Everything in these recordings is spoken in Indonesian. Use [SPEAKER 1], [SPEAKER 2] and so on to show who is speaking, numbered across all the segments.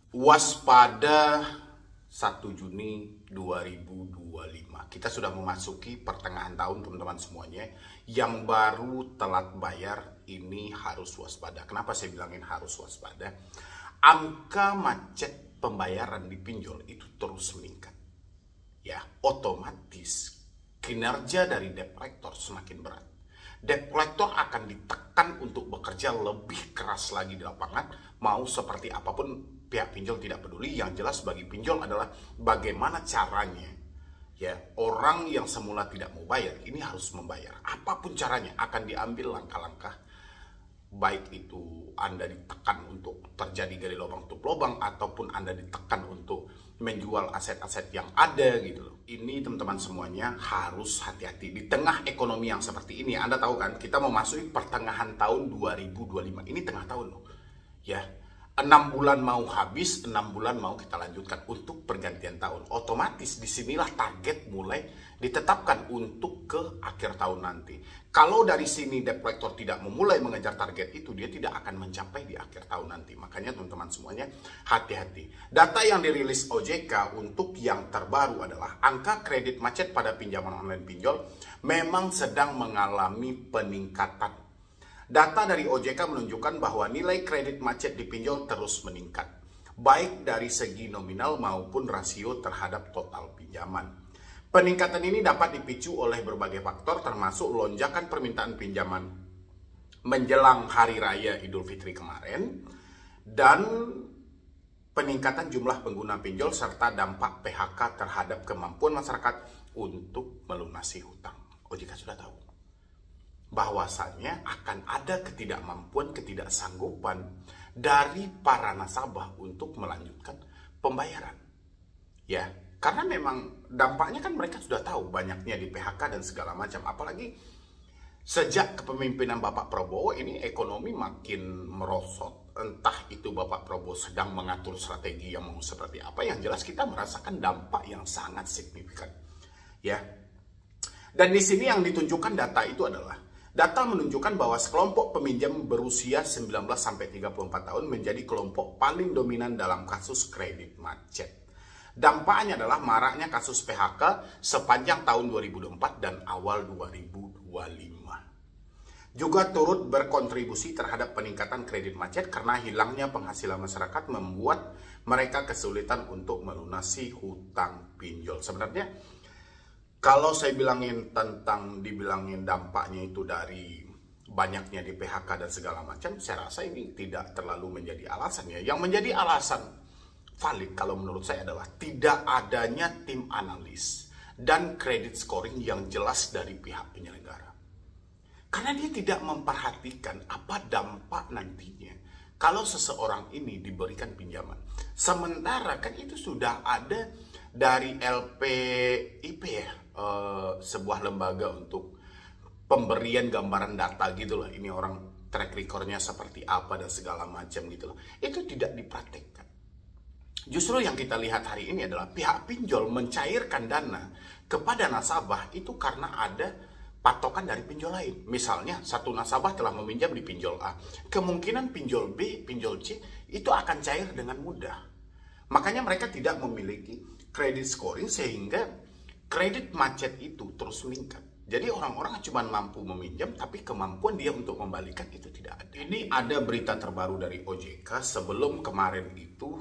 [SPEAKER 1] Waspada 1 Juni 2025. Kita sudah memasuki pertengahan tahun, teman-teman semuanya. Yang baru telat bayar ini harus waspada. Kenapa saya bilangin harus waspada? Angka macet pembayaran di pinjol itu terus meningkat. Ya, otomatis kinerja dari debt collector semakin berat. Debt collector akan ditekan untuk bekerja lebih keras lagi di lapangan, mau seperti apapun pihak pinjol tidak peduli. Yang jelas bagi pinjol adalah bagaimana caranya ya orang yang semula tidak mau bayar ini harus membayar. Apapun caranya akan diambil langkah-langkah, baik itu Anda ditekan untuk terjadi gali lubang tutup lubang ataupun Anda ditekan untuk menjual aset-aset yang ada gitu loh. Ini teman-teman semuanya harus hati-hati di tengah ekonomi yang seperti ini. Anda tahu kan, kita memasuki pertengahan tahun 2025. Ini tengah tahun loh. Ya, 6 bulan mau habis, 6 bulan mau kita lanjutkan untuk pergantian tahun. Otomatis disinilah target mulai ditetapkan untuk ke akhir tahun nanti. Kalau dari sini debt collector tidak memulai mengejar target itu, dia tidak akan mencapai di akhir tahun nanti. Makanya teman-teman semuanya hati-hati. Data yang dirilis OJK untuk yang terbaru adalah angka kredit macet pada pinjaman online pinjol memang sedang mengalami peningkatan. Data dari OJK menunjukkan bahwa nilai kredit macet di pinjol terus meningkat, baik dari segi nominal maupun rasio terhadap total pinjaman. Peningkatan ini dapat dipicu oleh berbagai faktor termasuk lonjakan permintaan pinjaman menjelang Hari Raya Idul Fitri kemarin dan peningkatan jumlah pengguna pinjol serta dampak PHK terhadap kemampuan masyarakat untuk melunasi hutang. OJK sudah tahu bahwasannya akan ada ketidakmampuan, ketidaksanggupan dari para nasabah untuk melanjutkan pembayaran. Ya, karena memang dampaknya kan mereka sudah tahu banyaknya di PHK dan segala macam. Apalagi sejak kepemimpinan Bapak Prabowo ini ekonomi makin merosot. Entah itu Bapak Prabowo sedang mengatur strategi yang mau seperti apa. Yang jelas kita merasakan dampak yang sangat signifikan. Ya. Dan di sini yang ditunjukkan data itu adalah data menunjukkan bahwa sekelompok peminjam berusia 19-34 tahun menjadi kelompok paling dominan dalam kasus kredit macet. Dampaknya adalah maraknya kasus PHK sepanjang tahun 2024 dan awal 2025. Juga turut berkontribusi terhadap peningkatan kredit macet karena hilangnya penghasilan masyarakat membuat mereka kesulitan untuk melunasi hutang pinjol. Sebenarnya kalau saya dibilangin dampaknya itu dari banyaknya di PHK dan segala macam, saya rasa ini tidak terlalu menjadi alasan ya. Yang menjadi alasan valid kalau menurut saya adalah tidak adanya tim analis dan kredit scoring yang jelas dari pihak penyelenggara. Karena dia tidak memperhatikan apa dampak nantinya kalau seseorang ini diberikan pinjaman. Sementara kan itu sudah ada dari LPIP ya, sebuah lembaga untuk pemberian gambaran data gitu loh. Ini orang track recordnya seperti apa dan segala macam gitu loh. Itu tidak dipraktekkan. Justru yang kita lihat hari ini adalah pihak pinjol mencairkan dana kepada nasabah itu karena ada patokan dari pinjol lain. Misalnya satu nasabah telah meminjam di pinjol A, kemungkinan pinjol B, pinjol C itu akan cair dengan mudah. Makanya mereka tidak memiliki kredit scoring sehingga kredit macet itu terus meningkat. Jadi orang-orang cuma mampu meminjam, tapi kemampuan dia untuk membalikan itu tidak ada. Ini ada berita terbaru dari OJK sebelum kemarin itu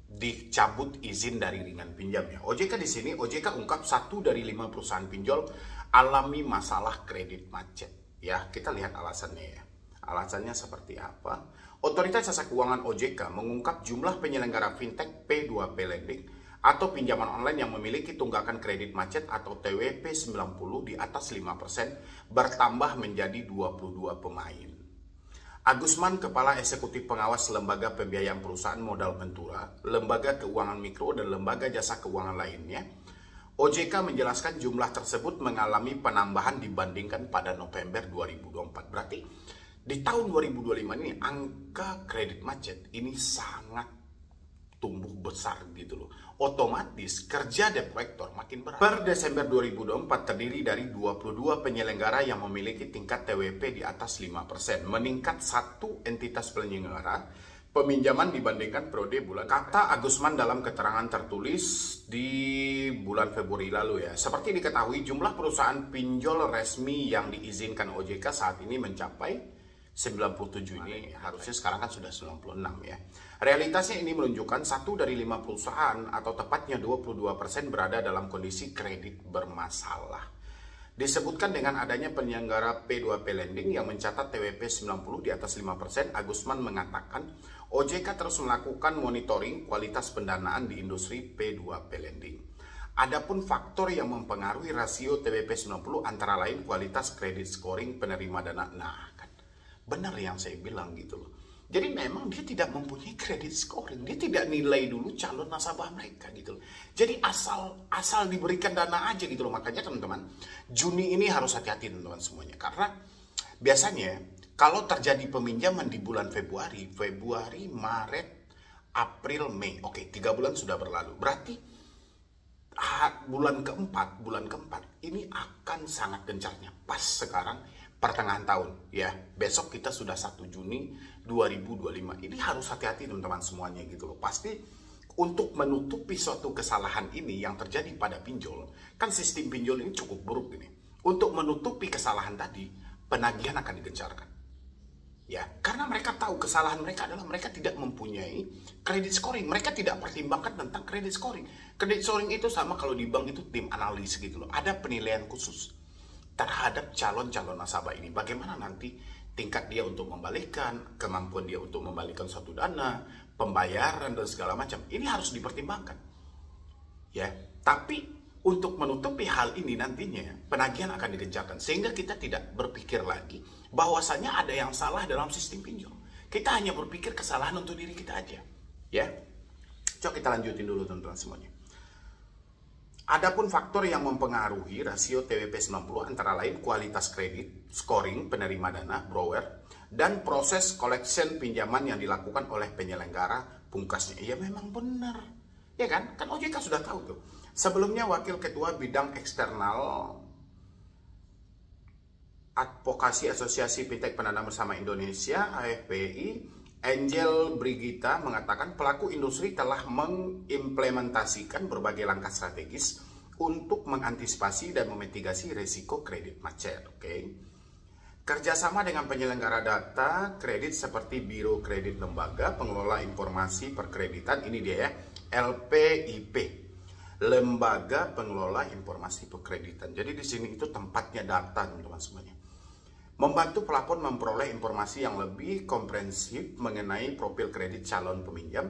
[SPEAKER 1] dicabut izin dari ringan pinjam ya. OJK di sini, OJK ungkap 1 dari 5 perusahaan pinjol alami masalah kredit macet. Ya, kita lihat alasannya ya. Alasannya seperti apa? Otoritas Jasa Keuangan OJK mengungkap jumlah penyelenggara fintech P2P lending atau pinjaman online yang memiliki tunggakan kredit macet atau TWP 90 di atas 5% bertambah menjadi 22 pemain. Agusman, Kepala Eksekutif Pengawas Lembaga Pembiayaan Perusahaan Modal Ventura, Lembaga Keuangan Mikro, dan Lembaga Jasa Keuangan lainnya, OJK menjelaskan jumlah tersebut mengalami penambahan dibandingkan pada November 2024. Berarti di tahun 2025 ini angka kredit macet ini sangat tumbuh besar gitu loh. Otomatis kerja debt collector makin berat. Per Desember 2024 terdiri dari 22 penyelenggara yang memiliki tingkat TWP di atas 5%. Meningkat satu entitas penyelenggara peminjaman dibandingkan periode bulan. Kata Agusman dalam keterangan tertulis di bulan Februari lalu ya. Seperti diketahui, jumlah perusahaan pinjol resmi yang diizinkan OJK saat ini mencapai 97. Ini harusnya sekarang kan sudah 96 ya. Realitasnya ini menunjukkan 1 dari 5 perusahaan atau tepatnya 22% berada dalam kondisi kredit bermasalah. Disebutkan dengan adanya penyelenggara P2P Lending yang mencatat TWP 90 di atas 5%, Agusman mengatakan OJK terus melakukan monitoring kualitas pendanaan di industri P2P Lending. Adapun faktor yang mempengaruhi rasio TWP 90 antara lain kualitas kredit scoring penerima dana. Nah, kan benar yang saya bilang gitu loh. Jadi memang dia tidak mempunyai kredit scoring, dia tidak nilai dulu calon nasabah mereka gitu loh. Jadi asal diberikan dana aja gitu loh. Makanya teman-teman, Juni ini harus hati-hati teman-teman semuanya. Karena biasanya kalau terjadi peminjaman di bulan Februari, Maret, April, Mei, oke, 3 bulan sudah berlalu. Berarti bulan keempat ini akan sangat gencarnya. Pas sekarang pertengahan tahun ya, besok kita sudah 1 Juni 2025. Ini harus hati-hati teman-teman semuanya gitu loh. Pasti untuk menutupi suatu kesalahan ini yang terjadi pada pinjol, kan sistem pinjol ini cukup buruk ini. Untuk menutupi kesalahan tadi, penagihan akan digencarkan. Ya, karena mereka tahu kesalahan mereka adalah mereka tidak mempunyai kredit scoring. Mereka tidak pertimbangkan tentang kredit scoring. Kredit scoring itu sama kalau di bank itu tim analis gitu loh. Ada penilaian khusus terhadap calon-calon nasabah ini. Bagaimana nanti tingkat dia untuk membalikkan, kemampuan dia untuk membalikkan suatu dana, pembayaran dan segala macam. Ini harus dipertimbangkan. Ya, tapi untuk menutupi hal ini nantinya penagihan akan digencarkan sehingga kita tidak berpikir lagi bahwasanya ada yang salah dalam sistem pinjol. Kita hanya berpikir kesalahan untuk diri kita aja. Ya. Coba kita lanjutin dulu teman-teman semuanya. Adapun faktor yang mempengaruhi rasio TWP 90 antara lain kualitas kredit, scoring penerima dana, borrower, dan proses collection pinjaman yang dilakukan oleh penyelenggara pungkasnya. Ya memang benar. Ya kan? Kan OJK sudah tahu tuh. Sebelumnya Wakil Ketua Bidang Eksternal Advokasi Asosiasi Fintech Pendanaan Bersama Indonesia (AFPI), Angel Brigita mengatakan pelaku industri telah mengimplementasikan berbagai langkah strategis untuk mengantisipasi dan memitigasi risiko kredit macet. Kerjasama dengan penyelenggara data kredit seperti Biro Kredit Lembaga Pengelola Informasi Perkreditan, ini dia ya, LPIP. Lembaga Pengelola Informasi Perkreditan. Jadi di sini itu tempatnya data teman-teman semuanya. Membantu pelapor memperoleh informasi yang lebih komprehensif mengenai profil kredit calon peminjam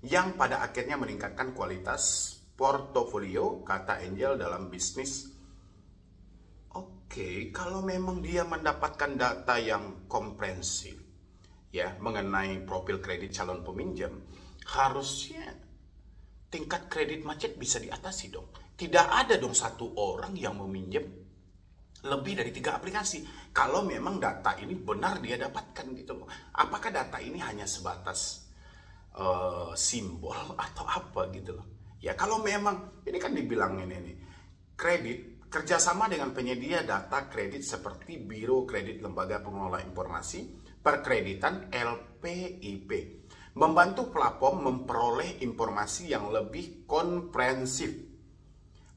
[SPEAKER 1] yang pada akhirnya meningkatkan kualitas portofolio, kata Angel dalam bisnis. Oke, kalau memang dia mendapatkan data yang komprehensif ya mengenai profil kredit calon peminjam, harusnya tingkat kredit macet bisa diatasi dong. Tidak ada dong satu orang yang meminjam lebih dari 3 aplikasi. Kalau memang data ini benar dia dapatkan gitu loh. Apakah data ini hanya sebatas simbol atau apa gitu loh. Ya kalau memang, ini kan dibilang ini kredit, kerjasama dengan penyedia data kredit seperti Biro Kredit Lembaga Pengelola Informasi Perkreditan LPIP. Membantu platform memperoleh informasi yang lebih komprehensif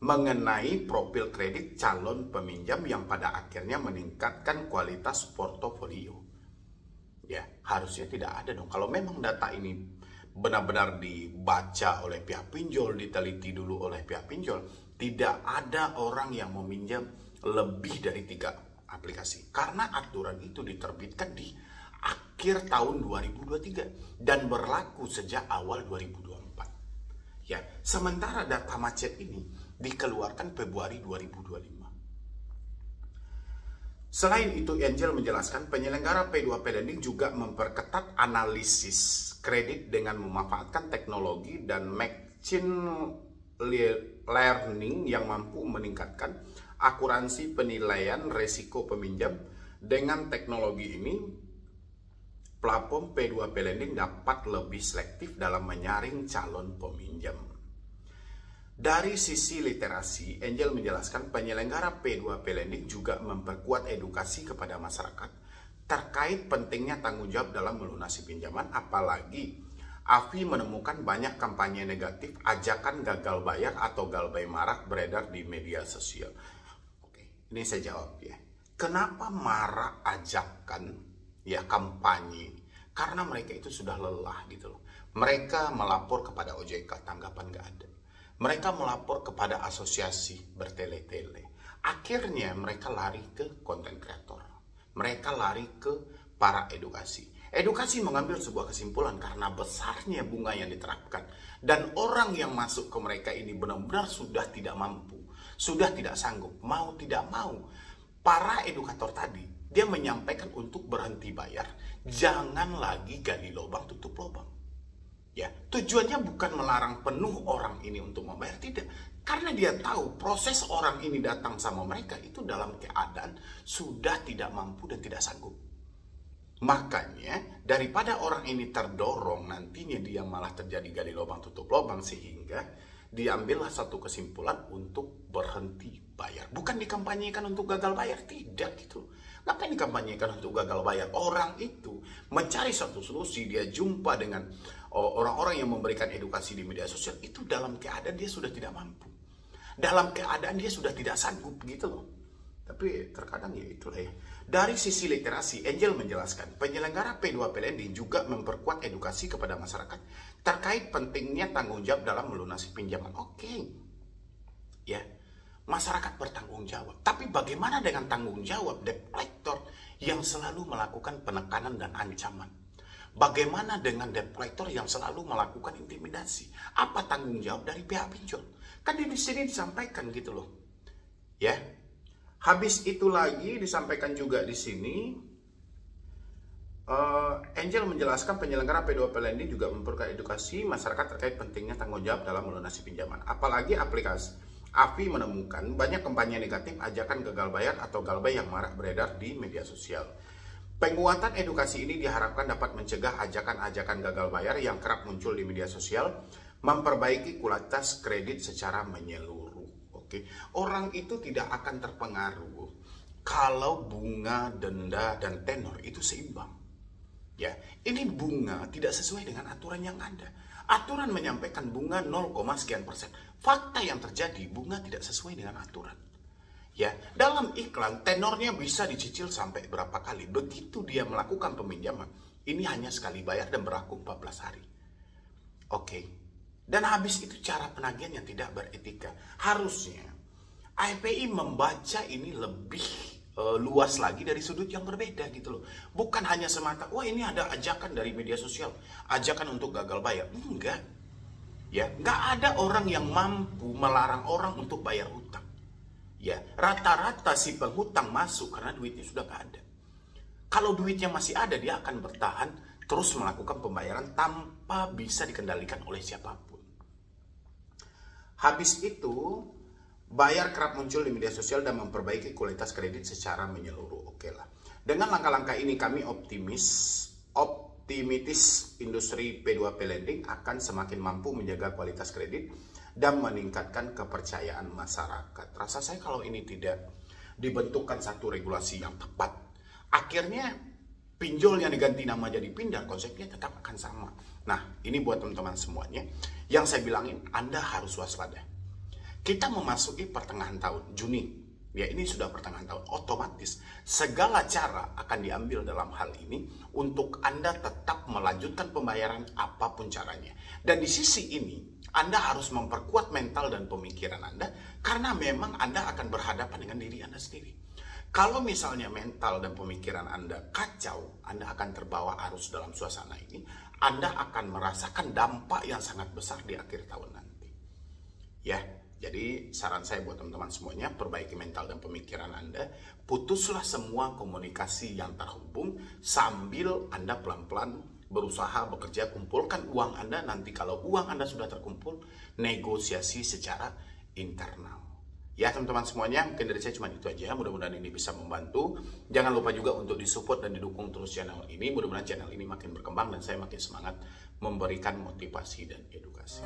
[SPEAKER 1] mengenai profil kredit calon peminjam yang pada akhirnya meningkatkan kualitas portofolio. Ya, harusnya tidak ada dong. Kalau memang data ini benar-benar dibaca oleh pihak pinjol, diteliti dulu oleh pihak pinjol, tidak ada orang yang meminjam lebih dari 3 aplikasi. Karena aturan itu diterbitkan di akhir tahun 2023 dan berlaku sejak awal 2024. Ya, sementara data macet ini dikeluarkan Februari 2025. Selain itu, Angel menjelaskan penyelenggara P2P Lending juga memperketat analisis kredit dengan memanfaatkan teknologi dan machine learning yang mampu meningkatkan akuransi penilaian risiko peminjam. Dengan teknologi ini, platform P2P Lending dapat lebih selektif dalam menyaring calon peminjam. Dari sisi literasi, Angel menjelaskan penyelenggara P2P Lending juga memperkuat edukasi kepada masyarakat terkait pentingnya tanggung jawab dalam melunasi pinjaman, apalagi Afi menemukan banyak kampanye negatif, ajakan gagal bayar atau galbay marak beredar di media sosial. Oke, ini saya jawab ya. Kenapa marak ajakan ya kampanye? Karena mereka itu sudah lelah gitu loh. Mereka melapor kepada OJK, tanggapan nggak ada. Mereka melapor kepada asosiasi bertele-tele. Akhirnya mereka lari ke konten kreator. Mereka lari ke para edukasi. Edukasi mengambil sebuah kesimpulan karena besarnya bunga yang diterapkan. Dan orang yang masuk ke mereka ini benar-benar sudah tidak mampu. Sudah tidak sanggup. Mau tidak mau. Para edukator tadi, dia menyampaikan untuk berhenti bayar. Jangan lagi gali lubang tutup lubang. Ya, tujuannya bukan melarang penuh orang ini untuk membayar. Tidak. Karena dia tahu proses orang ini datang sama mereka itu dalam keadaan sudah tidak mampu dan tidak sanggup. Makanya daripada orang ini terdorong nantinya dia malah terjadi gali lubang tutup lubang, sehingga diambillah satu kesimpulan untuk berhenti bayar. Bukan dikampanyekan untuk gagal bayar, tidak gitu. Ngapain dikampanyekan untuk gagal bayar? Orang itu mencari satu solusi, dia jumpa dengan orang-orang yang memberikan edukasi di media sosial itu dalam keadaan dia sudah tidak mampu. Dalam keadaan dia sudah tidak sanggup gitu loh. Tapi terkadang ya itulah ya. Dari sisi literasi, Angel menjelaskan, penyelenggara P2P Lending juga memperkuat edukasi kepada masyarakat terkait pentingnya tanggung jawab dalam melunasi pinjaman. Oke. Ya. Masyarakat bertanggung jawab. Tapi bagaimana dengan tanggung jawab debt collector yang selalu melakukan penekanan dan ancaman? Bagaimana dengan debt collector yang selalu melakukan intimidasi? Apa tanggung jawab dari pihak pinjol? Kan di sini disampaikan gitu loh. Ya. Habis itu lagi disampaikan juga di sini, Angel menjelaskan penyelenggara P2P Lending juga memperkuat edukasi masyarakat terkait pentingnya tanggung jawab dalam melunasi pinjaman. Apalagi aplikasi Afi menemukan banyak kampanye negatif, ajakan gagal bayar atau galbay yang marak beredar di media sosial. Penguatan edukasi ini diharapkan dapat mencegah ajakan-ajakan gagal bayar yang kerap muncul di media sosial, memperbaiki kualitas kredit secara menyeluruh. Orang itu tidak akan terpengaruh kalau bunga, denda, dan tenor itu seimbang. Ya, ini bunga tidak sesuai dengan aturan yang ada. Aturan menyampaikan bunga 0, sekian persen. Fakta yang terjadi, bunga tidak sesuai dengan aturan. Ya, dalam iklan tenornya bisa dicicil sampai berapa kali. Begitu dia melakukan peminjaman, ini hanya sekali bayar dan berlaku 14 hari. Oke. Dan habis itu cara penagihan yang tidak beretika. Harusnya AFPI membaca ini lebih luas lagi dari sudut yang berbeda gitu loh. Bukan hanya semata, wah ini ada ajakan dari media sosial, ajakan untuk gagal bayar. Enggak. Ya, enggak ada orang yang mampu melarang orang untuk bayar hutang. Ya, rata-rata si penghutang masuk karena duitnya sudah enggak ada. Kalau duitnya masih ada, dia akan bertahan terus melakukan pembayaran tanpa bisa dikendalikan oleh siapapun. Habis itu, bayar kerap muncul di media sosial dan memperbaiki kualitas kredit secara menyeluruh. Oke lah. Dengan langkah-langkah ini kami optimis industri P2P Lending akan semakin mampu menjaga kualitas kredit dan meningkatkan kepercayaan masyarakat. Rasa saya kalau ini tidak dibentukkan satu regulasi yang tepat, akhirnya pinjol yang diganti nama jadi pindah, konsepnya tetap akan sama. Nah, ini buat teman-teman semuanya. Yang saya bilangin, Anda harus waspada. Kita memasuki pertengahan tahun, Juni. Ya, ini sudah pertengahan tahun. Otomatis, segala cara akan diambil dalam hal ini untuk Anda tetap melanjutkan pembayaran apapun caranya. Dan di sisi ini, Anda harus memperkuat mental dan pemikiran Anda, karena memang Anda akan berhadapan dengan diri Anda sendiri. Kalau misalnya mental dan pemikiran Anda kacau, Anda akan terbawa arus dalam suasana ini. Anda akan merasakan dampak yang sangat besar di akhir tahun nanti. Ya, jadi saran saya buat teman-teman semuanya, perbaiki mental dan pemikiran Anda. Putuslah semua komunikasi yang terhubung sambil Anda pelan-pelan berusaha bekerja, kumpulkan uang Anda. Nanti kalau uang Anda sudah terkumpul, negosiasi secara internal. Ya teman-teman semuanya, mungkin dari saya cuma itu aja. Mudah-mudahan ini bisa membantu. Jangan lupa juga untuk disupport dan didukung terus channel ini. Mudah-mudahan channel ini makin berkembang dan saya makin semangat memberikan motivasi dan edukasi.